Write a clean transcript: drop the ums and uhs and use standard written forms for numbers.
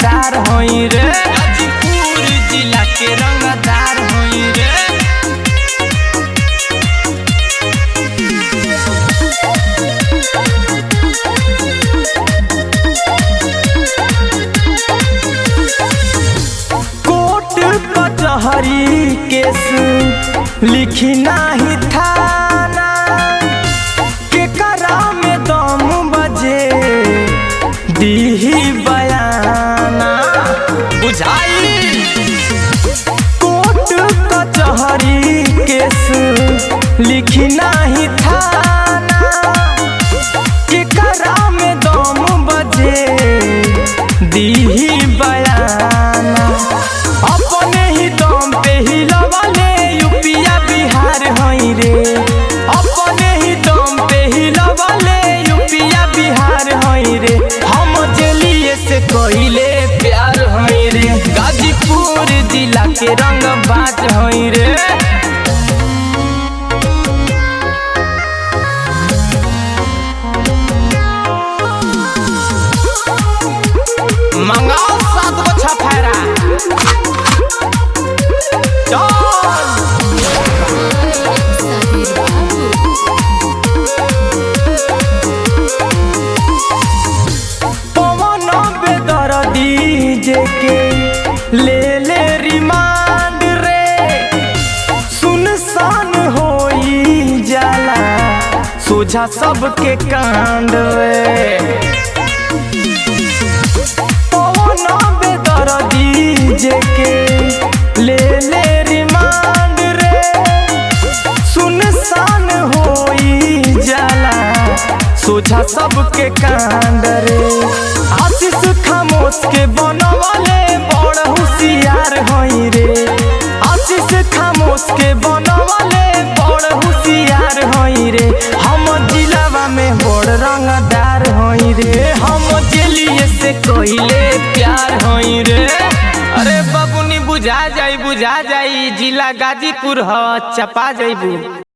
रंगदार होई रे, गाजीपुर जिला के रंगदार होई रे। कोर्ट कचहरी केस लिखी नाही थाना, केकरा में दम बजे दीही बयाना बुझाई। कोर्ट कचहरी केस लिखी नाही थाना, केकरा में दम बजे दीही बयाना। अपने ही दम पे ही लवले यूपिया बिहार होई रे, अपने ही दम पे ही लवले यूपिया बिहार होई रे। हम जेलिए से कहिले प्यार होई रे, गाजीपुर जिला के रंगबाज होई रे। मंगाओ 7 गो छफेरा पवन बेदर्दी जेके ले ले रिमांड रे, सुनसान होई जाला सोझा सबके कांड रे। पवन बेदर्दी जेके ले ले रिमांड रे, सुनसान होई जाला सोझा सबके कांड रे। आशीष खामोश के बनवाले बड़ होशियार होई रे, आशीष खामोश के बनवाले बड़ होशियार होई रे। हम जिलावा में बड़ रंगदार होई रे, हम जेलिए से कहिले प्यार होई रे। अरे बबुनी बुझा जाई जिला गाजीपुर ह, चपा जाइबू।